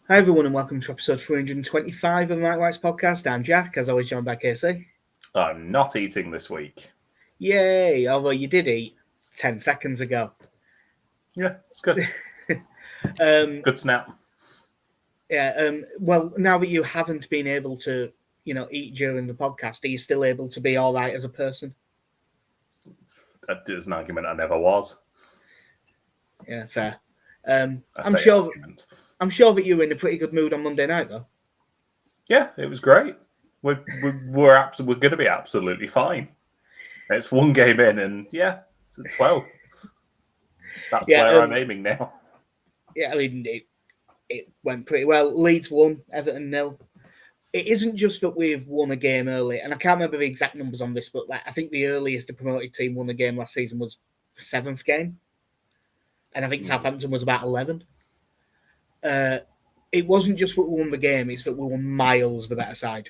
Hi everyone and welcome to episode 325 of the Mike White's podcast. I'm Jack, as always joined by Casey. I'm not eating this week. Yay, although you did eat 10 seconds ago. Yeah, it's good. Good snap. Yeah, well, now that you haven't been able to, eat during the podcast, are you still able to be all right as a person? There's an argument I never was. Yeah, fair. I'm sure that you were in a pretty good mood on Monday night, though. Yeah, it was great. We're going to be absolutely fine. It's one game in, and yeah, it's 12th. That's where I'm aiming now. Yeah, I mean, it went pretty well. Leeds won, Everton 0. It isn't just that we've won a game early, and I can't remember the exact numbers on this, but I think the earliest a promoted team won a game last season was the 7th game, and I think Southampton was about 11. It wasn't just that we won the game; it's that we were miles the better side,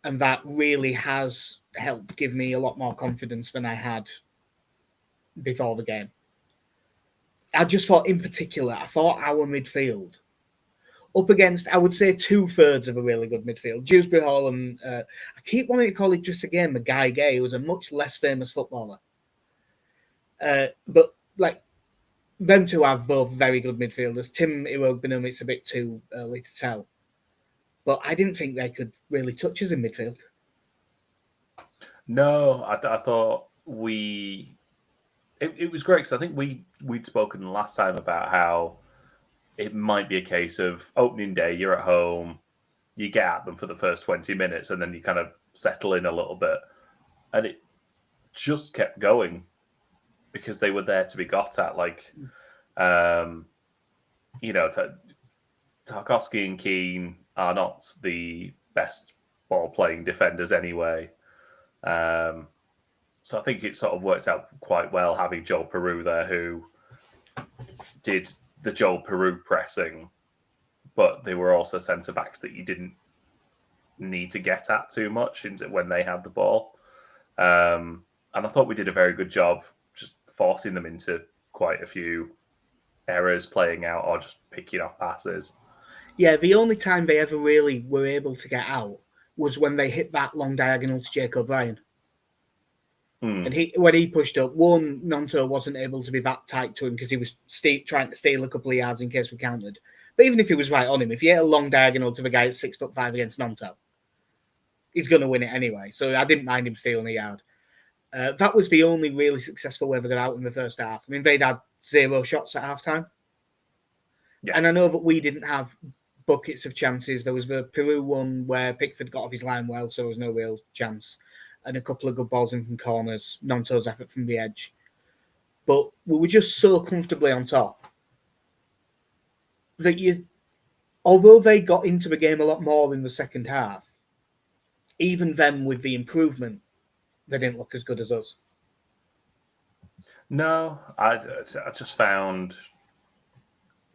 and that really has helped give me a lot more confidence than I had before the game. I just thought, in particular, our midfield, up against, I would say, 2/3 of a really good midfield. Dewsbury Hall and I keep wanting to call it just again, Guy Gay, who was a much less famous footballer. But them two are both very good midfielders. Tim Iwogbinam, it's a bit too early to tell. But I didn't think they could really touch us in midfield. No, I thought it was great because I think we'd spoken last time about how it might be a case of opening day, you're at home, you get at them for the first 20 minutes and then you kind of settle in a little bit. And it just kept going because they were there to be got at. Tarkowski and Keane are not the best ball-playing defenders anyway. So I think it sort of worked out quite well having Joel Peru there who did the Joel Peru pressing, but they were also centre-backs that you didn't need to get at too much when they had the ball. And I thought we did a very good job just forcing them into quite a few errors playing out or just picking off passes. Yeah, the only time they ever really were able to get out was when they hit that long diagonal to Jake O'Brien. And when he pushed up, Nonto wasn't able to be that tight to him because he was trying to steal a couple of yards in case we countered. But even if he was right on him, if you hit a long diagonal to the guy at 6'5" against Nonto, he's going to win it anyway. So I didn't mind him stealing a yard. That was the only really successful way they got out in the first half. I mean, they'd had 0 shots at halftime. Yeah. And I know that we didn't have buckets of chances. There was the Peru one where Pickford got off his line well, so there was no real chance. And a couple of good balls in from corners, Nonto's effort from the edge. But we were just so comfortably on top that although they got into the game a lot more in the second half, even then with the improvement, they didn't look as good as us. No, I just found,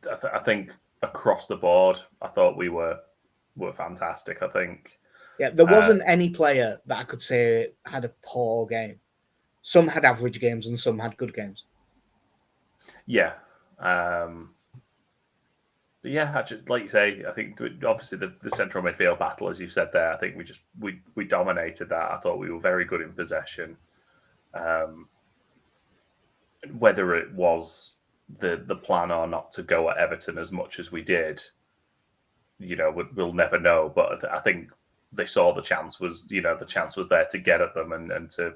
I think across the board, I thought we were fantastic, I think. Yeah, there wasn't any player that I could say had a poor game. Some had average games and some had good games. Yeah. But yeah, actually, like you say, I think obviously the central midfield battle, as you said there, I think we dominated that. I thought we were very good in possession. Whether it was the plan or not to go at Everton as much as we did, we'll never know. But I think they saw the chance was there to get at them and to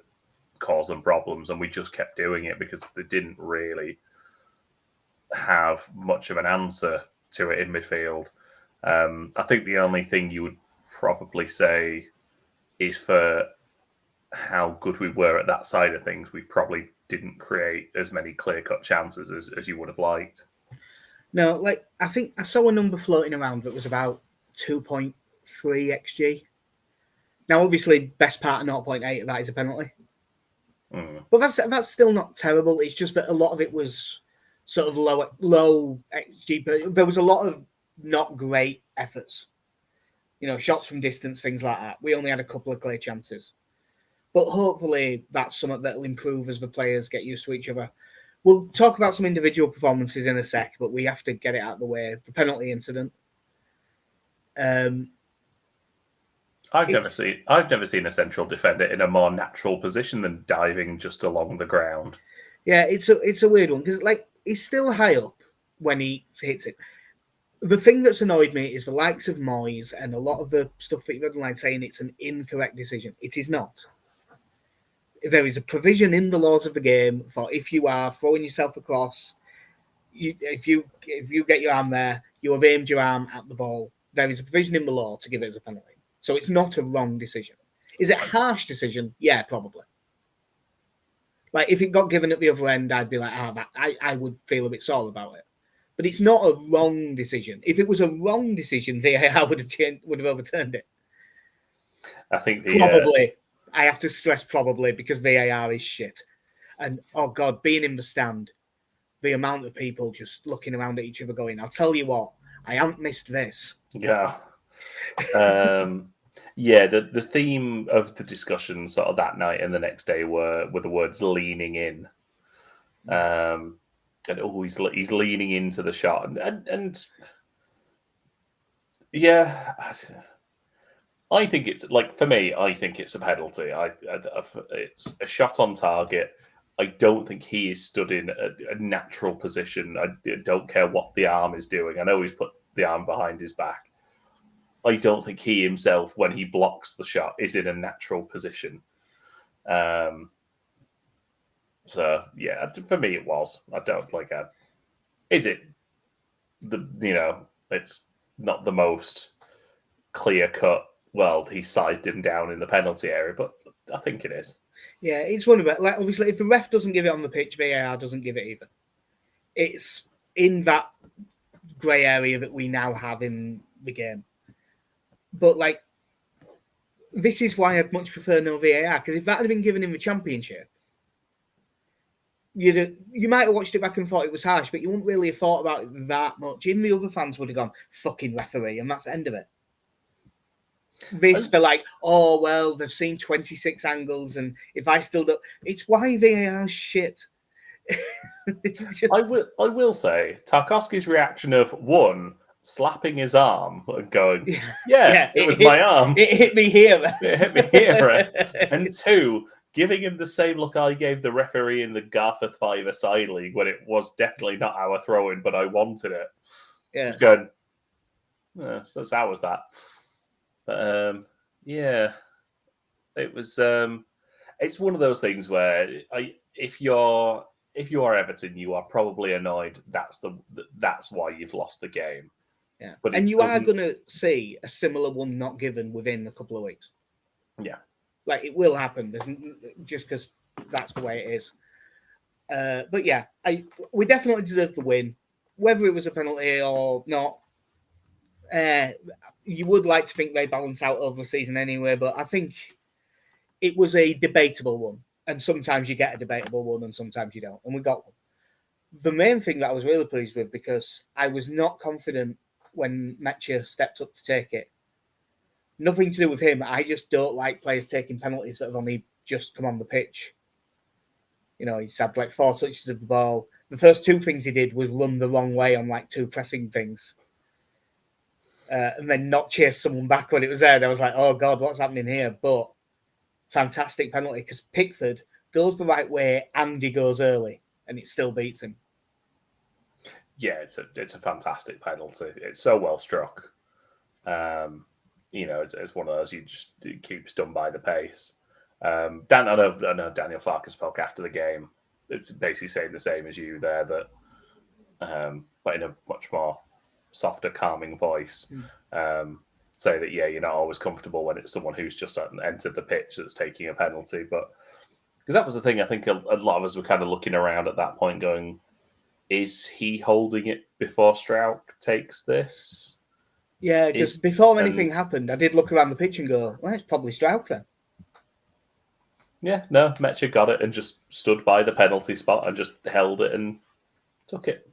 cause them problems, and we just kept doing it because they didn't really have much of an answer to it in midfield. I think the only thing you would probably say is for how good we were at that side of things, we probably didn't create as many clear-cut chances as you would have liked. No, I think I saw a number floating around that was about 2.3 XG. Now, obviously, best part of 0.8 of that is a penalty. But that's still not terrible. It's just that a lot of it was sort of low XG, but there was a lot of not great efforts. Shots from distance, things like that. We only had a couple of clear chances. But hopefully that's something that'll improve as the players get used to each other. We'll talk about some individual performances in a sec, but we have to get it out of the way. The penalty incident. I've never seen a central defender in a more natural position than diving just along the ground. Yeah, it's a weird one because like he's still high up when he hits it. The thing that's annoyed me is the likes of Moyes and a lot of the stuff that you've read online saying it's an incorrect decision. It is not. There is a provision in the laws of the game for if you are throwing yourself across, if you get your arm there, you have aimed your arm at the ball. There is a provision in the law to give it as a penalty. So it's not a wrong decision. Is it a harsh decision? Yeah, probably. Like if it got given at the other end, I'd be like, I would feel a bit sore about it. But it's not a wrong decision. If it was a wrong decision, VAR would have overturned it. I think probably. I have to stress probably because VAR is shit. And oh god, being in the stand, the amount of people just looking around at each other going, I'll tell you what, I haven't missed this. Yeah. Yeah, the theme of the discussion sort of that night and the next day were the words leaning in. And he's leaning into the shot. And yeah, I think it's like, for me, I think it's a penalty. It's a shot on target. I don't think he is stood in a natural position. I don't care what the arm is doing. I know he's put the arm behind his back. I don't think he himself, when he blocks the shot, is in a natural position. So yeah, for me it was. I don't like it. Is it it's not the most clear cut. Well, he sized him down in the penalty area, but I think it is. Yeah, it's one of it. Like obviously, if the ref doesn't give it on the pitch, VAR doesn't give it either. It's in that grey area that we now have in the game. But like, this is why I'd much prefer no VAR, because if that had been given in the Championship, you might have watched it back and thought it was harsh, but you wouldn't really have thought about it that much. Even the other fans would have gone, fucking referee, and that's the end of it. This, they're like, oh, well, they've seen 26 angles, and if I still don't... It's why VAR is shit. Just... I will say, Tarkowski's reaction of, one, slapping his arm and going, it was my arm. It hit me here. It hit me here. And two, giving him the same look I gave the referee in the Garforth 5 side league when it was definitely not our throw-in, but I wanted it. Yeah. Just going, so how was that? But it was. It's one of those things where if you're Everton, you are probably annoyed. That's why you've lost the game. Yeah, and you are going to see a similar one not given within a couple of weeks. Yeah, like it will happen. Just because that's the way it is. But yeah, we definitely deserved the win, whether it was a penalty or not. You would like to think they balance out over the season anyway, but I think it was a debatable one. And sometimes you get a debatable one and sometimes you don't. And we got one. The main thing that I was really pleased with, because I was not confident when Metcher stepped up to take it. Nothing to do with him. I just don't like players taking penalties that have only just come on the pitch. He's had like 4 touches of the ball. The first 2 things he did was run the wrong way on like 2 pressing things. And then not chase someone back when it was there. And I was like, oh, God, what's happening here? But fantastic penalty because Pickford goes the right way and he goes early and it still beats him. Yeah, it's a fantastic penalty. It's so well struck. It's one of those you just keep stunned by the pace. I know Daniel Farke spoke after the game. It's basically saying the same as you there, that but in a much more softer, calming voice. Say that you're not always comfortable when it's someone who's just entered the pitch that's taking a penalty, but because that was the thing, I think a lot of us were kind of looking around at that point going, is he holding it before Strauch takes this? Yeah, because before anything happened, I did look around the pitch and go, well, it's probably Strauch then. Yeah, no, Metcher got it and just stood by the penalty spot and just held it and took it.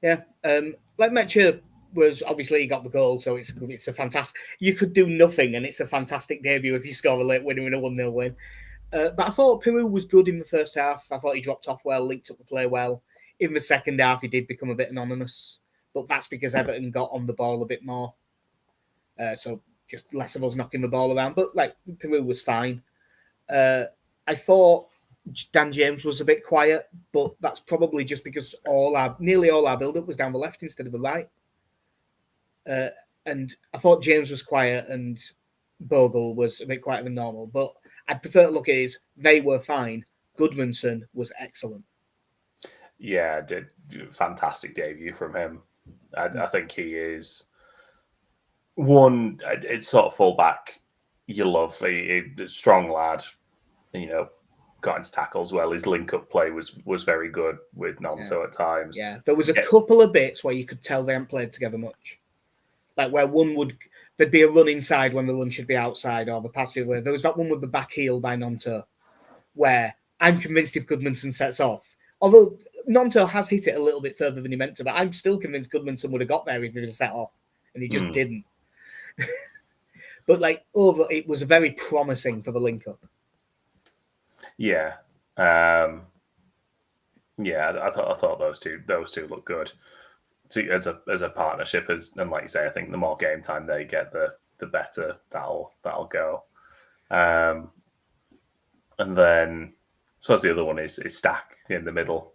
Yeah, like Metcher was obviously he got the goal, so it's a fantastic. You could do nothing, and it's a fantastic debut if you score a late winner in a 1-0 win. But I thought Peru was good in the first half. I thought he dropped off well, linked up the play well. In the second half, he did become a bit anonymous, but that's because Everton got on the ball a bit more. So just less of us knocking the ball around. But like Peru was fine. I thought Dan James was a bit quiet, but that's probably just because nearly all our build-up was down the left instead of the right. And I thought James was quiet and Bogle was a bit quieter than normal. But I'd prefer to look at his. They were fine. Goodmanson was excellent. Yeah, did fantastic debut from him. I think he is one. It's sort of fullback you love. A strong lad. Got into tackles well. His link-up play was very good with Nonto at times. Yeah, there was a couple of bits where you could tell they hadn't played together much. Like where there'd be a run inside when the run should be outside, or the pass the other way. There was that one with the back heel by Nonto, where I'm convinced if Goodmanson sets off, although Nonto has hit it a little bit further than he meant to, but I'm still convinced Goodmanson would have got there if he had set off, and he just didn't. But it was very promising for the link-up. Yeah, I thought those two look good as a partnership. And like you say, I think the more game time they get, the better that'll go. And then I suppose the other one is Stack in the middle,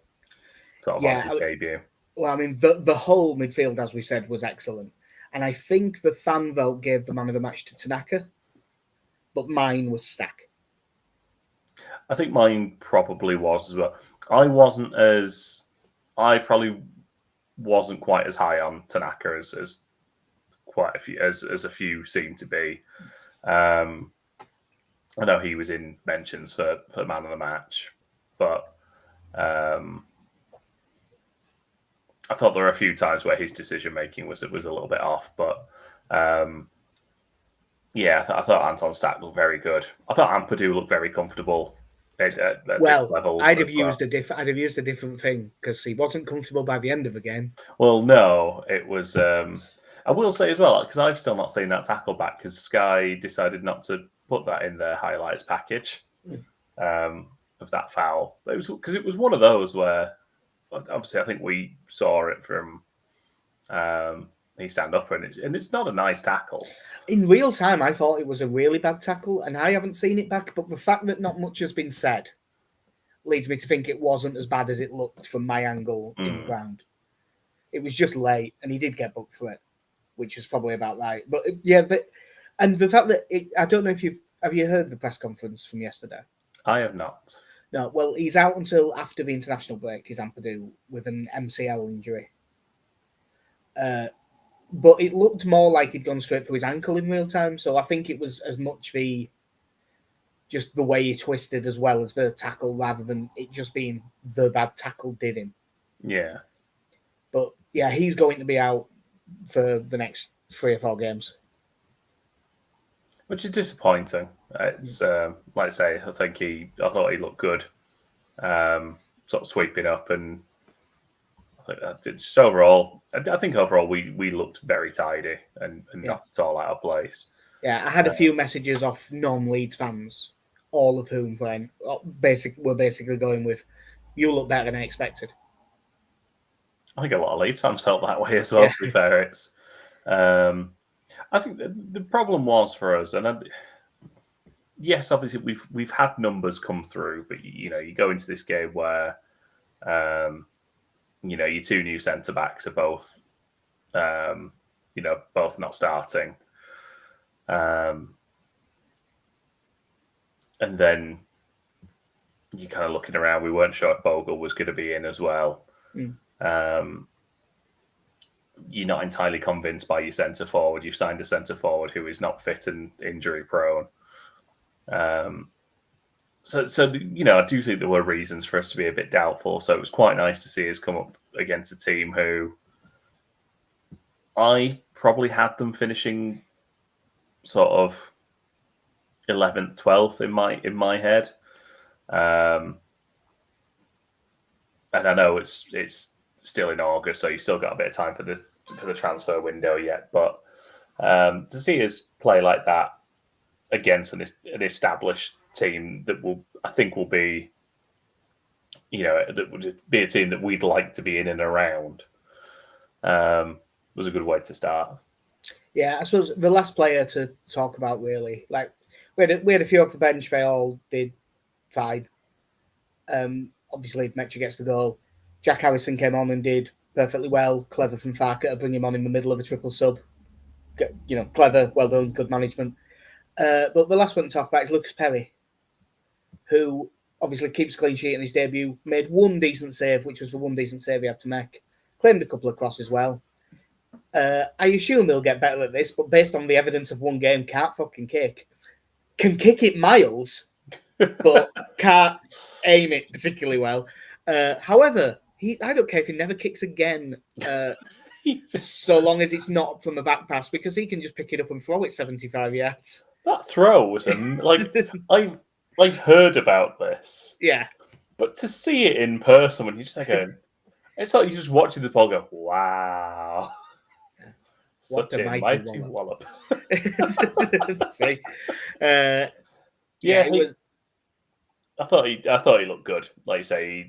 sort of on his debut. Well, I mean, the whole midfield, as we said, was excellent. And I think the fan vote gave the man of the match to Tanaka, but mine was Stack. I think mine probably was as well. I probably wasn't quite as high on Tanaka as quite a few as a few seem to be. I know he was in mentions for man of the match, but I thought there were a few times where his decision making was a little bit off. But I thought Anton Stack looked very good. I thought Ampadu looked very comfortable. At this level I'd have used a different thing because he wasn't comfortable by the end of the game. Well, no, it was. I will say as well, because I've still not seen that tackle back because Sky decided not to put that in their highlights package of that foul. It was one of those where, obviously, I think we saw it from he stand up and it's not a nice tackle. In real time, I thought it was a really bad tackle, and I haven't seen it back. But the fact that not much has been said leads me to think it wasn't as bad as it looked from my angle in the ground. It was just late, and he did get booked for it, which was probably about right. But and the fact that I don't know if have you heard the press conference from yesterday? I have not. No, well, he's out until after the international break. He's Ampadu with an MCL injury. But it looked more like he'd gone straight for his ankle in real time. So I think it was as much just the way he twisted as well as the tackle rather than it just being the bad tackle did him. Yeah. But yeah, he's going to be out for the next 3 or 4 games. Which is disappointing. It's like I say, I thought he looked good. Sort of sweeping up and just overall, I think overall we looked very tidy and not at all out of place. Yeah, I had a few messages off non-Leeds fans, all of whom were basically going with, "You look better than I expected." I think a lot of Leeds fans felt that way as well. To be fair, it's I think the problem was for us, and yes, obviously we've had numbers come through, but you go into this game where your 2 new centre backs are both both not starting, and then you're kind of looking around. We weren't sure if Bogle was going to be in as well. You're not entirely convinced by your centre forward. You've signed a centre forward who is not fit and injury prone. So I do think there were reasons for us to be a bit doubtful. So it was quite nice to see us come up against a team who I probably had them finishing sort of 11th, 12th in my head. And I know it's still in August, so you still got a bit of time for the transfer window yet. But to see us play like that against an established team that I think will be, that would be a team that we'd like to be in and around. Was a good way to start. Yeah, I suppose the last player to talk about really, like we had a few off the bench. They all did fine. Obviously, Metcha gets the goal. Jack Harrison came on and did perfectly well. Clever from Farker to bring him on in the middle of a triple sub. Clever, well done, good management. But the last one to talk about is Lucas Perry, who obviously keeps a clean sheet in his debut. Made one decent save, which was the one decent save he had to make. Claimed a couple of crosses well. I assume he'll get better at this, but based on the evidence of one game, can't fucking kick. Can kick it miles, but can't aim it particularly well. However, I don't care if he never kicks again, so long as it's not from a back pass, because he can just pick it up and throw it 75 yards. That throw was I've heard about this. Yeah. But to see it in person when you're just going, it's like you're just watching the ball go, wow. Such a mighty wallop. See? Yeah, it was. I thought he looked good. Like you say,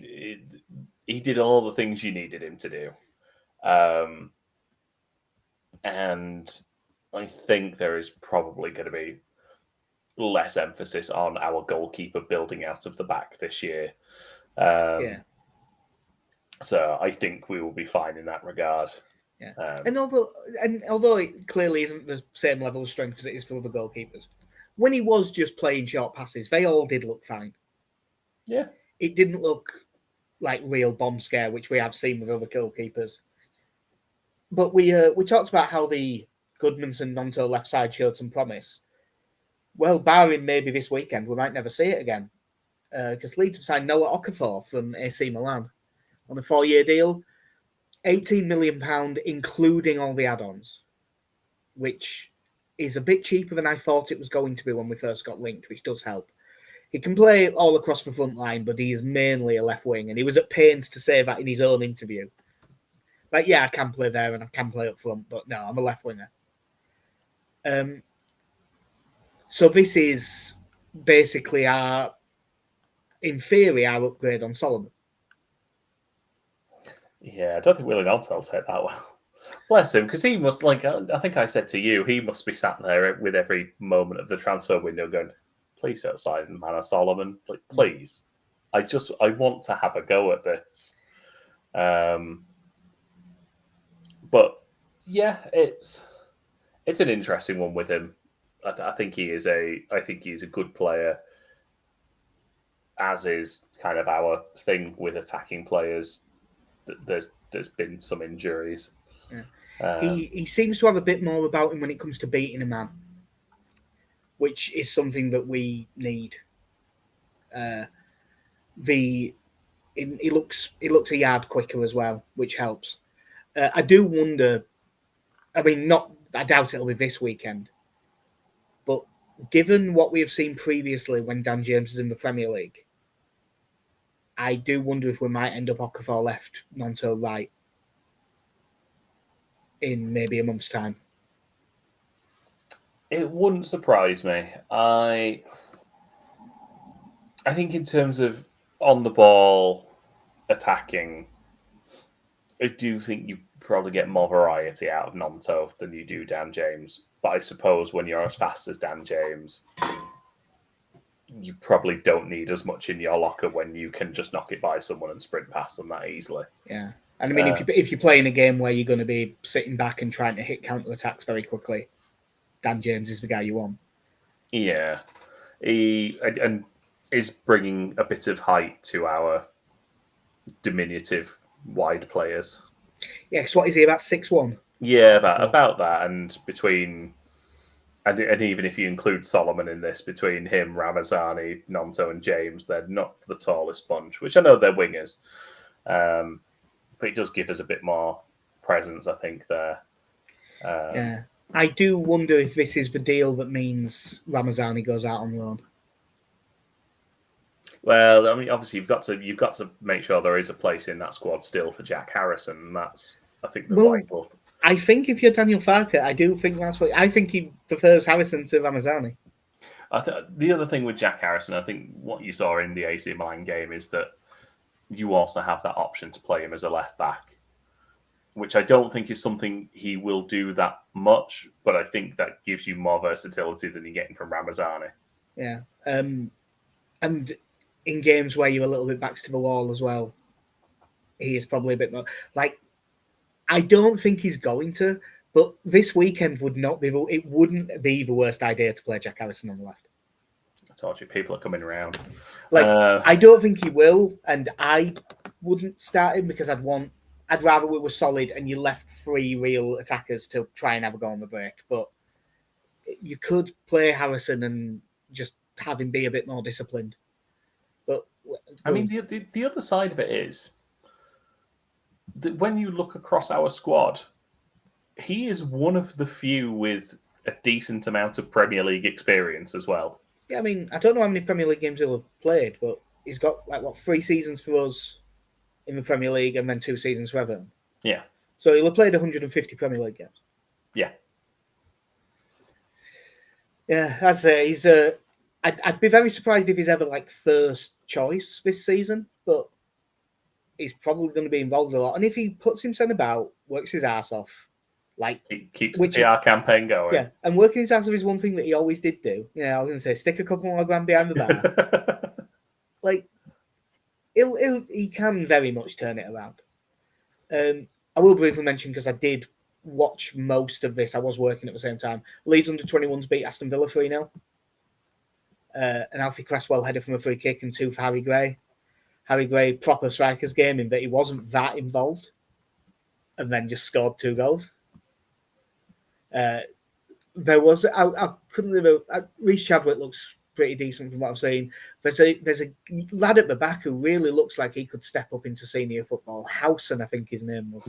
he did all the things you needed him to do. And I think there is probably going to be less emphasis on our goalkeeper building out of the back this year. So I think we will be fine in that regard. Yeah. And although it clearly isn't the same level of strength as it is for other goalkeepers, when he was just playing short passes, they all did look fine. Yeah. It didn't look like real bomb scare, which we have seen with other goalkeepers. But we talked about how the Goodmanson-Nonto left side showed some promise. Well, barring maybe this weekend, we might never see it again. Because Leeds have signed Noah Okafor from AC Milan on a 4-year deal. £18 million, including all the add-ons, which is a bit cheaper than I thought it was going to be when we first got linked, which does help. He can play all across the front line, but he is mainly a left wing, and he was at pains to say that in his own interview. Like, yeah, I can play there and I can play up front, but no, I'm a left winger. So this is basically in theory, our upgrade on Solomon. Yeah, I don't think Willie Nonto will take that well. Bless him, because he must, I think I said to you, he must be sat there with every moment of the transfer window going, please don't sign Manor Solomon, please. I want to have a go at this. But yeah, it's an interesting one with him. I think he is a good player, as is kind of our thing with attacking players. There's been some injuries. Yeah. He seems to have a bit more about him when it comes to beating a man, which is something that we need. He looks a yard quicker as well, which helps. I do wonder. I mean, I doubt it'll be this weekend, but given what we have seen previously when Dan James is in the Premier League, I do wonder if we might end up Okafor left, Nonto right in maybe a month's time. It wouldn't surprise me. I think in terms of on the ball attacking, I do think you probably get more variety out of Nonto than you do Dan James. But I suppose when you're as fast as Dan James, you probably don't need as much in your locker when you can just knock it by someone and sprint past them that easily. Yeah. And I mean, if you're playing a game where you're going to be sitting back and trying to hit counter-attacks very quickly, Dan James is the guy you want. Yeah. He is bringing a bit of height to our diminutive wide players. Yeah, because what is he, about 6'1"? Yeah, about that. And between... And even if you include Solomon in this, between him, Ramazani, Nonto and James, they're not the tallest bunch, which I know they're wingers. But it does give us a bit more presence, I think, there. Yeah. I do wonder if this is the deal that means Ramazani goes out on loan. Well, I mean, obviously you've got to make sure there is a place in that squad still for Jack Harrison, and that's, I think, the vital. I think if you're Daniel Farker, I do think that's what I think he prefers Harrison to Ramazani. The other thing with Jack Harrison, I think what you saw in the AC Milan game is that you also have that option to play him as a left back, which I don't think is something he will do that much, but I think that gives you more versatility than you're getting from Ramazani. Yeah. And in games where you're a little bit backs to the wall as well, he is probably a bit more... Like, I don't think he's going to, but this weekend wouldn't be the worst idea to play Jack Harrison on the left. I told you, people are coming around. Like, I don't think he will, and I wouldn't start him because I'd rather we were solid and you left 3 real attackers to try and have a go on the break. But you could play Harrison and just have him be a bit more disciplined. But I mean, the other side of it is that when you look across our squad, he is one of the few with a decent amount of Premier League experience as well. Yeah, I mean, I don't know how many Premier League games he'll have played, but he's got 3 seasons for us in the Premier League and then 2 seasons for Everton. Yeah. So he'll have played 150 Premier League games. Yeah. Yeah, I'd say I'd be very surprised if he's ever first choice this season, but he's probably going to be involved a lot. And if he puts himself about, works his ass off, he keeps the PR campaign going. Yeah, and working his ass off is one thing that he always did do. Yeah, I was going to say, stick a couple more grand behind the bar. He can very much turn it around. I will briefly mention, because I did watch most of this, I was working at the same time. Leeds under-21s beat Aston Villa 3-0. And Alfie Cresswell headed from a free kick and 2 for Harry Gray. Harry Gray, proper striker's game in that he wasn't that involved and then just scored 2 goals. There was... I couldn't remember... Reece Chadwick looks pretty decent from what I've seen. There's a lad at the back who really looks like he could step up into senior football. Howson, I think his name was.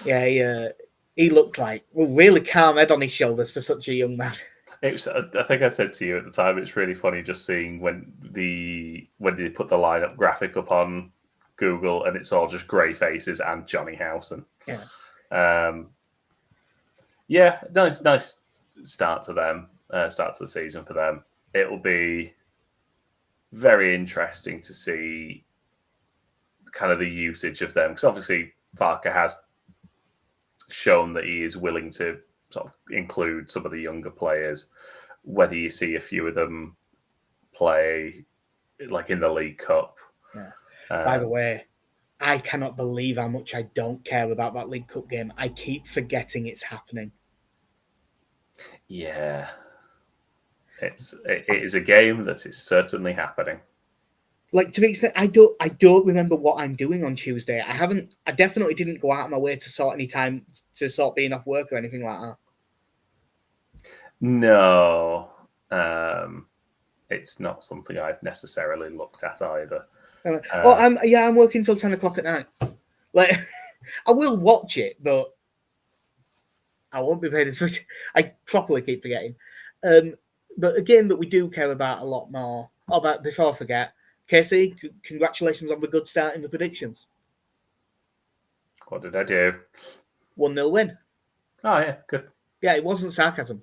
Yeah, he looked like really calm head on his shoulders for such a young man. I think I said to you at the time, it's really funny just seeing when they put the lineup graphic up on Google and it's all just grey faces and Johnny Howson. Yeah. Nice start to them. Start to the season for them. It will be very interesting to see kind of the usage of them, because obviously Farke has shown that he is willing to sort of include some of the younger players. Whether you see a few of them play like in the League Cup. Yeah. By the way, I cannot believe how much I don't care about that League Cup game. I keep forgetting it's happening. Yeah. It is a game that is certainly happening. To the extent, I don't remember what I'm doing on Tuesday. I definitely didn't go out of my way to sort any time to sort being off work or anything like that. No, it's not something I've necessarily looked at either. I'm working till 10 o'clock at night. I will watch it, but I won't be paid as much. I properly keep forgetting. But a game that we do care about a lot more. Before I forget, Casey, congratulations on the good start in the predictions. What did I do? 1-0 win. Oh, yeah, good. Yeah, it wasn't sarcasm.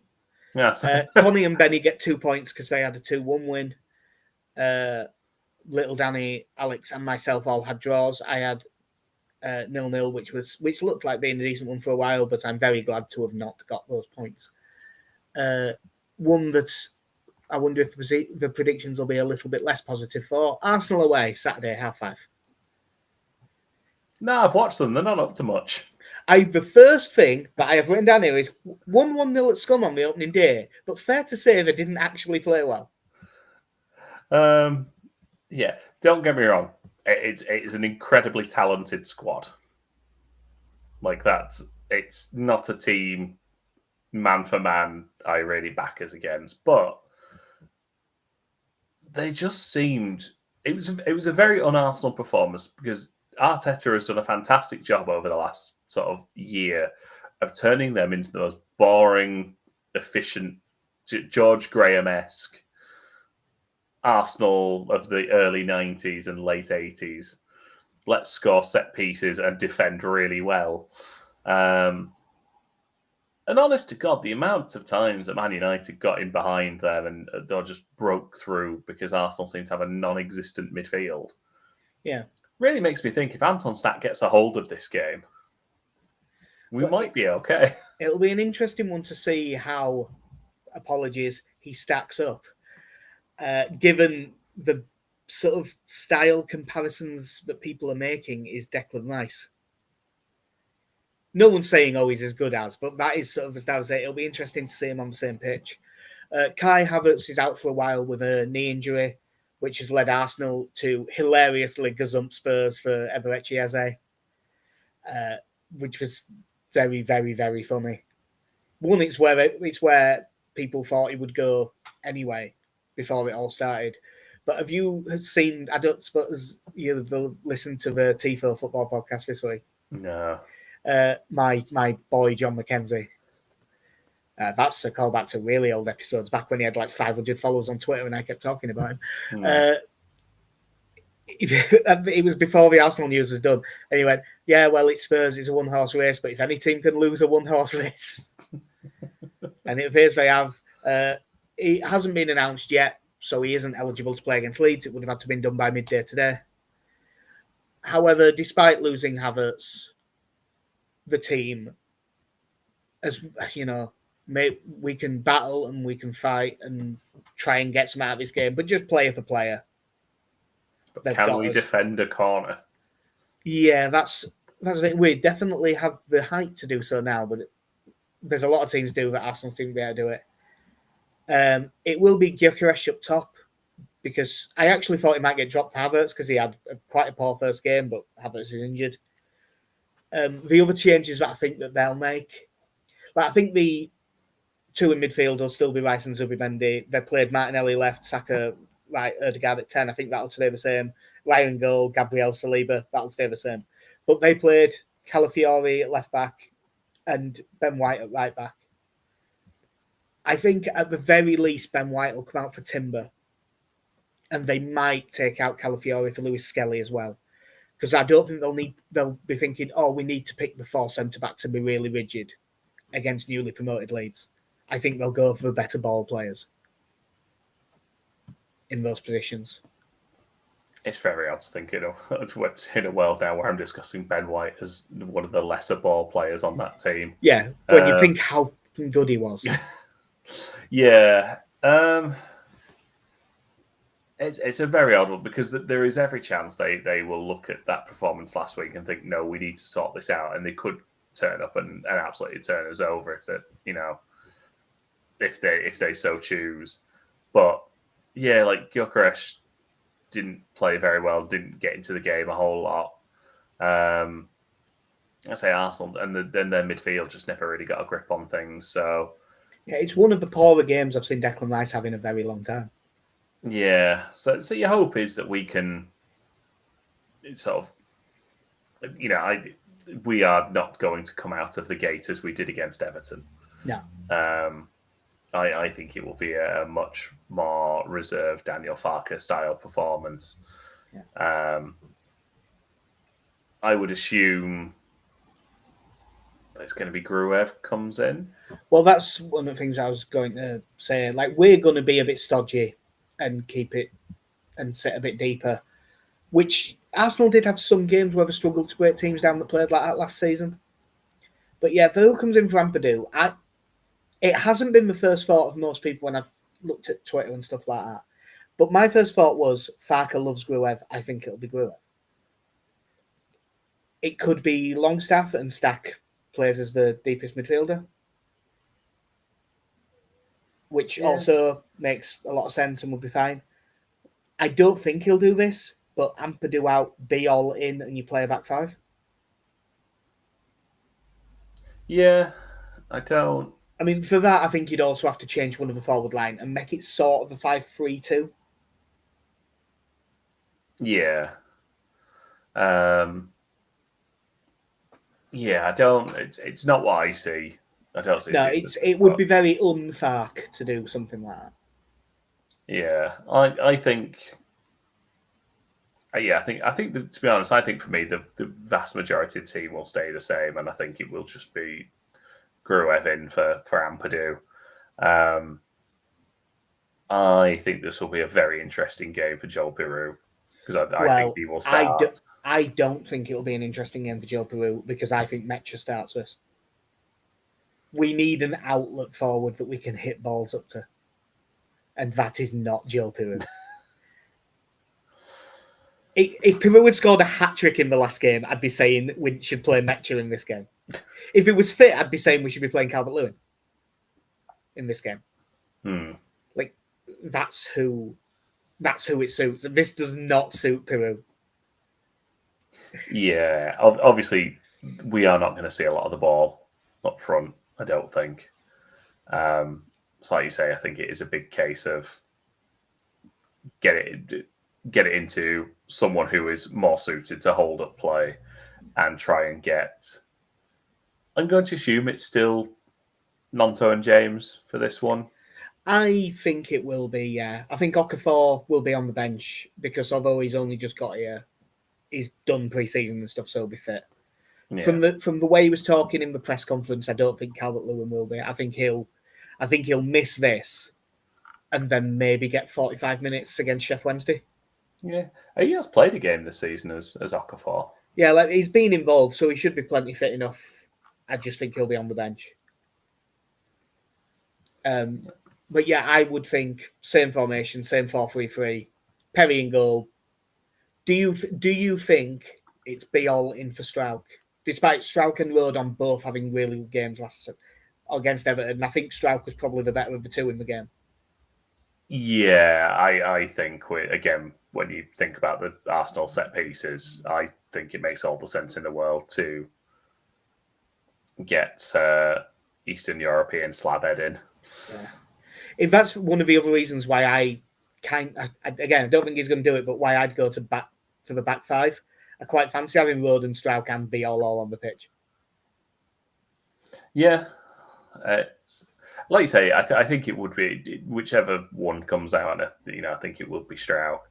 Yeah. Connie and Benny get 2 points because they had a 2-1 win. Little Danny, Alex, and myself all had draws. I had 0-0, which looked like being a decent one for a while, but I'm very glad to have not got those points. One that I wonder if the predictions will be a little bit less positive for. Arsenal away, Saturday, 5:30. No, I've watched them. They're not up to much. The first thing that I have written down here is 1-1-0 at Scum on the opening day, but fair to say they didn't actually play well. Yeah, don't get me wrong. It's an incredibly talented squad. It's not a team man for man I really back us against, but they just seemed it was a very un-Arsenal performance, because Arteta has done a fantastic job over the last sort of year of turning them into the most boring, efficient, George Graham-esque Arsenal of the early 90s and late 80s. Let's score set pieces and defend really well. And honest to God, the amount of times that Man United got in behind them and or just broke through because Arsenal seemed to have a non-existent midfield. Yeah. Really makes me think if Anton Stach gets a hold of this game, we might be okay. It'll be an interesting one to see how, apologies, he stacks up. Given the sort of style comparisons that people are making is Declan Rice. No one's saying, he's as good as, but that is sort of as I would say. It'll be interesting to see him on the same pitch. Kai Havertz is out for a while with a knee injury, which has led Arsenal to hilariously gazump Spurs for Eberechi Eze, which was very, very, very funny. One, it's where people thought he would go anyway before it all started. But have you seen? I don't suppose you've listened to the Tifo football podcast this week. No. My boy John McKenzie. That's a callback to really old episodes back when he had like 500 followers on Twitter and I kept talking about him. It was before the Arsenal news was done. And he went, yeah, well, it's Spurs, it's a one-horse race, but if any team can lose a one-horse race. And it appears they have. It hasn't been announced yet, so he isn't eligible to play against Leeds. It would have had to have been done by midday today. However, despite losing Havertz, the team, as you know, we can battle and we can fight and try and get some out of this game, but just player for player. But can we defend a corner? Yeah, that's it. We definitely have the height to do so now, but there's a lot of teams do that. Arsenal team be able to do it. It will be Gyökeres up top because I actually thought he might get dropped for Havertz because he had quite a poor first game, but Havertz is injured. The other changes that I think that they'll make, I think the two in midfield will still be Rice and Zubimendi. They played Martinelli left, Saka right, Ødegaard at 10. I think that'll stay the same. Ryan goal, Gabriel Saliba, that'll stay the same. But they played Calafiori at left back and Ben White at right back. I think at the very least Ben White will come out for Timber, and they might take out Calafiori for Lewis Skelly as well. Because I don't think they'll be thinking, we need to pick the 4 centre-backs and be really rigid against newly promoted Leeds. I think they'll go for better ball players in those positions. It's very odd to think in a world now where I'm discussing Ben White as one of the lesser ball players on that team. Yeah, when you think how good he was. Yeah. It's a very odd one because there is every chance they will look at that performance last week and think, no, we need to sort this out, and they could turn up and absolutely turn us over if they so choose. But yeah, like Gyökeres didn't play very well, didn't get into the game a whole lot. I say Arsenal, and then their midfield just never really got a grip on things. So yeah, it's one of the poorer games I've seen Declan Rice have in a very long time. Yeah, so your hope is that we can sort of, we are not going to come out of the gate as we did against Everton. No. I think it will be a much more reserved Daniel Farke style performance. Yeah. I would assume it's going to be Gruev comes in. Well, that's one of the things I was going to say. Like, we're going to be a bit stodgy and keep it and sit a bit deeper, which Arsenal did have some games where they struggled to break teams down that played like that last season. But yeah, Phil comes in for Ampadu. It hasn't been the first thought of most people when I've looked at Twitter and stuff like that. But my first thought was, Farke loves Gruev. I think it'll be Gruev. It could be Longstaff and Stack plays as the deepest midfielder, which also makes a lot of sense and would be fine. I don't think he'll do this, but Ampadu out, be all in, and you play a back 5. Yeah, I don't. I mean, for that, I think you'd also have to change one of the forward line and make it sort of a 5-3-2. Yeah. Yeah, I don't. It's not what I see. I don't see. No, it would be very un-Farke to do something like that. Yeah, I think. Yeah, I think to be honest, I think for me the vast majority of the team will stay the same, and I think it will just be Gruev in for Ampadu. I think this will be a very interesting game for Joel Piroux because I think he will start. I don't think it'll be an interesting game for Joel Piroux because I think Mecha starts this. We need an outlet forward that we can hit balls up to. And that is not Joel Piroux. If Piroux had scored a hat-trick in the last game, I'd be saying we should play Mecha in this game. If it was fit, I'd be saying we should be playing Calvert-Lewin in this game. Like, that's who it suits. This does not suit Piroux. Yeah, obviously, we are not going to see a lot of the ball up front, I don't think. It's like you say, I think it is a big case of get it into someone who is more suited to hold up play and try and get. I'm going to assume it's still Gnonto and James for this one. I think it will be, yeah. I think Okafor will be on the bench because although he's only just got here, he's done pre-season and stuff, so he'll be fit. Yeah. From the way he was talking in the press conference, I don't think Calvert-Lewin will be. I think he'll miss this and then maybe get 45 minutes against Sheffield Wednesday. Yeah, he has played a game this season as Okafor. Yeah, like he's been involved, so he should be plenty fit enough. I just think he'll be on the bench. But yeah, I would think same formation, same 4-3-3, Perry in goal. Do you think it's be all in for Strauch? Despite Strauch and Rodon both having really good games last against Everton, I think Strauch was probably the better of the two in the game. Yeah, I think again, when you think about the Arsenal set pieces, I think it makes all the sense in the world to get Eastern European slabhead in. Yeah. If that's one of the other reasons why I don't think he's going to do it, but why I'd go to back for the back five. I quite fancy having Rodon, Strauch and be all on the pitch. Yeah. Like you say, I think it would be whichever one comes out. I think it would be Strauch.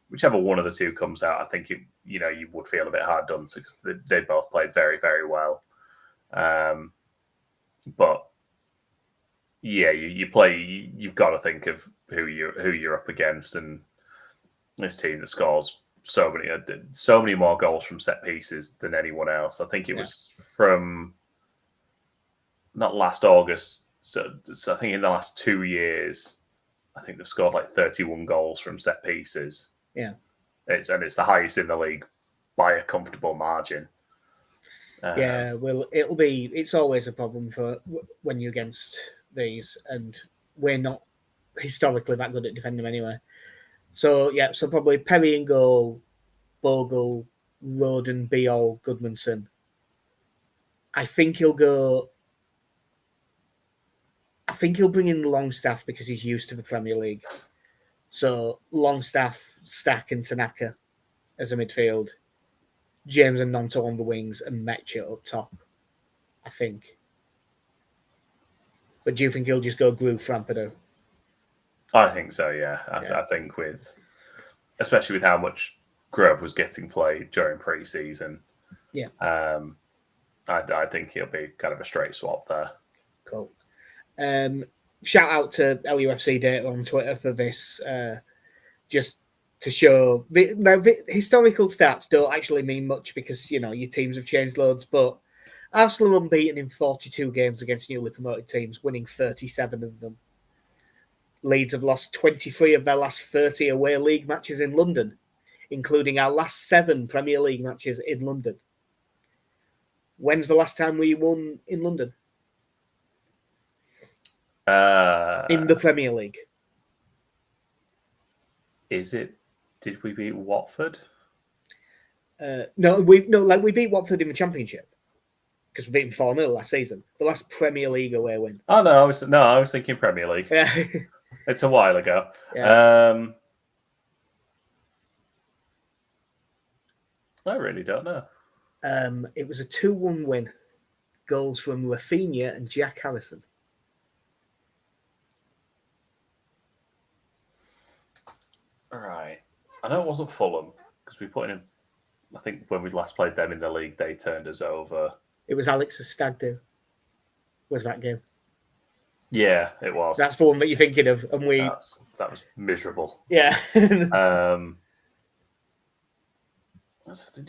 Whichever one of the two comes out, I think you would feel a bit hard done to because they both played very, very well. But yeah, you play. You've got to think of who you're up against, and this team that scores so many more goals from set pieces than anyone else. I think it was from. Not last August, so I think in the last 2 years, I think they've scored like 31 goals from set pieces. Yeah, it's the highest in the league by a comfortable margin. Yeah, well, it's always a problem for when you're against these, and we're not historically that good at defending them anyway. So probably Perry in goal, Bogle, Rodon, Biol, Goodmanson. I think he'll bring in Longstaff because he's used to the Premier League. So Longstaff, Stack and Tanaka as a midfield. James and Gnonto on the wings and Mecha up top, I think. But do you think he'll just go glue for Ampadu? I think so, yeah. I think especially with how much Grove was getting played during pre-season. Yeah. I think he'll be kind of a straight swap there. Cool. Shout out to LUFC Data on Twitter for this, just to show the historical stats don't actually mean much because your teams have changed loads, but Arsenal are unbeaten in 42 games against newly promoted teams, winning 37 of them. Leeds have lost 23 of their last 30 away league matches in London, including our last 7 Premier League matches in London. When's the last time we won in London? In the Premier League. Is it? Did we beat Watford? No, we beat Watford in the Championship because we beat them 4-0 last season. The last Premier League away win. Oh no, I was thinking Premier League. Yeah, it's a while ago. Yeah. I really don't know. It was a 2-1 win. Goals from Rafinha and Jack Harrison. Right. I know it wasn't Fulham because we put in. I think when we last played them in the league, they turned us over. It was Alex's stag do. was that game. Yeah, it was. That's the one that you're thinking of, and that was miserable. Yeah. Did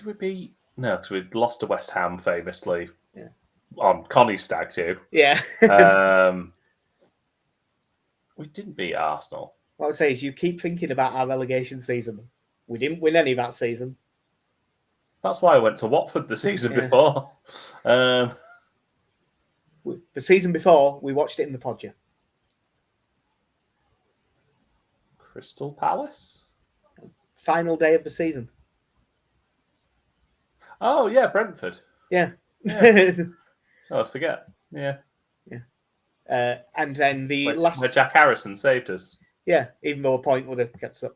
we beat? No, because we lost to West Ham famously. Yeah. On Connie's stag do. Yeah. We didn't beat Arsenal. What I would say is you keep thinking about our relegation season. We didn't win any that season. That's why I went to Watford the season before. The season before, we watched it in the Podger. Crystal Palace? Final day of the season. Oh, yeah, Brentford. Yeah. I always forget. Yeah. And then where Jack Harrison saved us. Yeah, even though a point would have kept us up.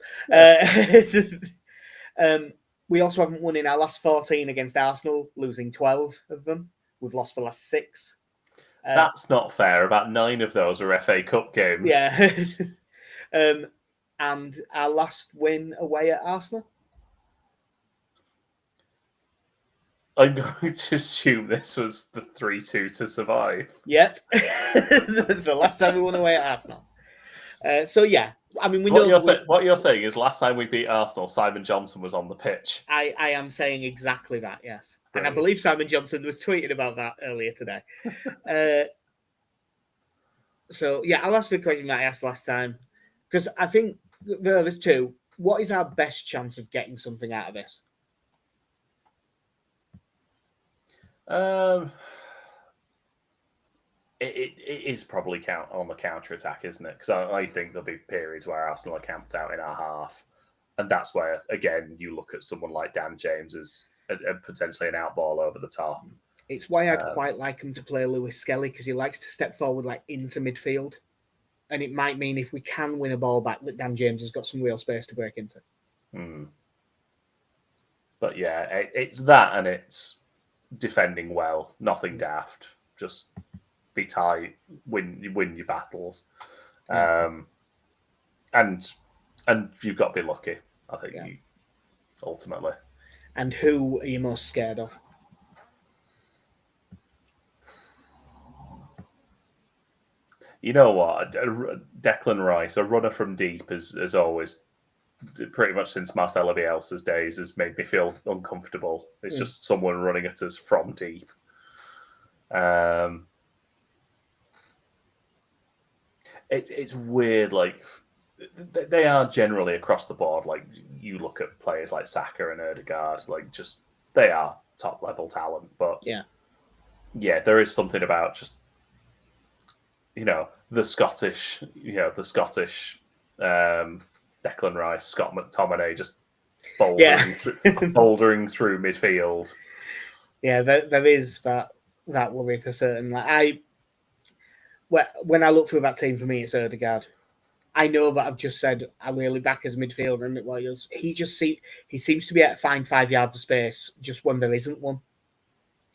We also haven't won in our last 14 against Arsenal, losing 12 of them. We've lost the last 6. That's not fair. About 9 of those are FA Cup games. Yeah. And our last win away at Arsenal. I'm going to assume this was the 3-2 to survive. Yep. That's the last time we won away at Arsenal. So, yeah. I mean, what you're saying is last time we beat Arsenal, Simon Johnson was on the pitch. I am saying exactly that, yes. Brilliant. And I believe Simon Johnson was tweeting about that earlier today. So, yeah, I'll ask the question that I asked last time. Because I think there is 2. What is our best chance of getting something out of this? It is probably on the counter attack, isn't it? Because I think there'll be periods where Arsenal are camped out in our half, and that's where again you look at someone like Dan James as potentially an outball over the top. It's why I'd quite like him to play Lewis Skelly, because he likes to step forward like into midfield, and it might mean if we can win a ball back that Dan James has got some real space to break into. But yeah, it's that, and it's defending well, nothing daft, just be tight, win your battles, and you've got to be lucky. I think ultimately. And who are you most scared of? You know what, Declan Rice, a runner from deep, as always, pretty much since Marcelo Bielsa's days, has made me feel uncomfortable. It's just someone running at us from deep. It's weird. Like they are generally across the board. Like you look at players like Saka and Ødegaard, like just they are top level talent. But yeah, there is something about just the Scottish Declan Rice, Scott McTominay just bouldering through midfield. Yeah, there is that worry for certain. Like when I look through that team, for me, it's Ødegaard. I know that I've just said I really back as midfielder, and he seems to be able to find 5 yards of space just when there isn't one.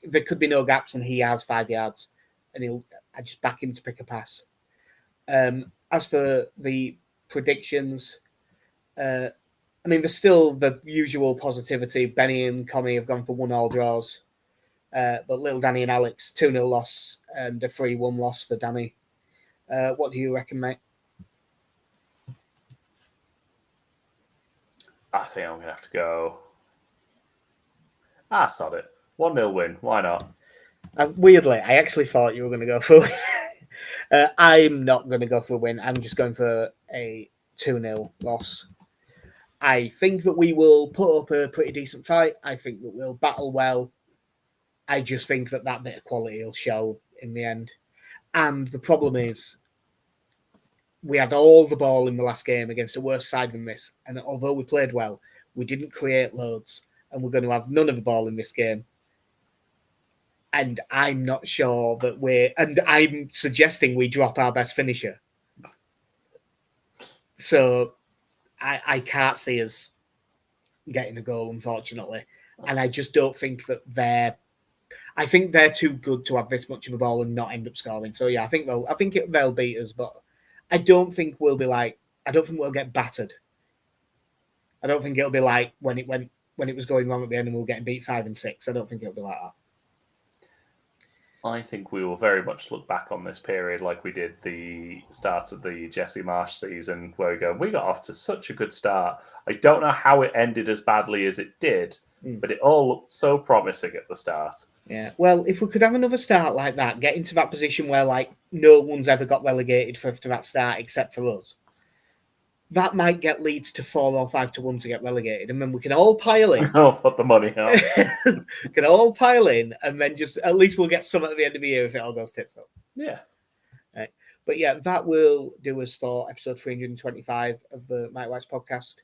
There could be no gaps, and he has 5 yards, and I just back him to pick a pass. As for the predictions, I mean, there's still the usual positivity. Benny and Connie have gone for 1-1 draws. But little Danny and Alex, 2-0 loss and a 3-1 loss for Danny. What do you reckon, mate? I think I'm going to have to go... sod it. 1-0 win. Why not? Weirdly, I actually thought you were going to go for a win. I'm not going to go for a win. I'm just going for a 2-0 loss. I think that we will put up a pretty decent fight. I think that we'll battle well. I just think that bit of quality will show in the end. And the problem is, we had all the ball in the last game against a worse side than this. And although we played well, we didn't create loads. And we're going to have none of the ball in this game. And I'm not sure that and I'm suggesting we drop our best finisher. So I can't see us getting a goal, unfortunately. And I just don't think that I think they're too good to have this much of a ball and not end up scoring. So yeah, I think they'll beat us, but I don't think we'll get battered. I don't think it'll be like when it was going wrong at the end and we were getting beat 5-6. I don't think it'll be like that. I think we will very much look back on this period like we did the start of the Jesse Marsh season, where we got off to such a good start. I don't know how it ended as badly as it did, but it all looked so promising at the start. Yeah, well, if we could have another start like that, get into that position where like no one's ever got relegated after that start except for us, that might get Leeds to 4 or 5-1 to get relegated, and then we can all pile in. I'll put the money out. Can all pile in, and then just at least we'll get some at the end of the year if it all goes tits up. Yeah. Right. But yeah, that will do us for episode 325 of the Mike White's podcast.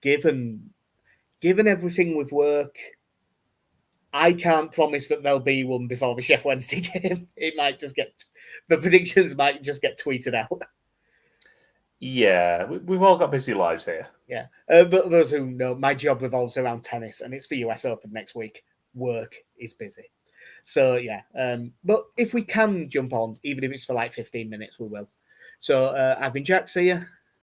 Given everything with work, I can't promise that there'll be one before the Sheffield Wednesday game. It might just the predictions might just get tweeted out. Yeah, we've all got busy lives here. Yeah, but those who know, my job revolves around tennis, and it's the US Open next week. Work is busy. So, yeah. But if we can jump on, even if it's for like 15 minutes, we will. So, I've been Jack. See you.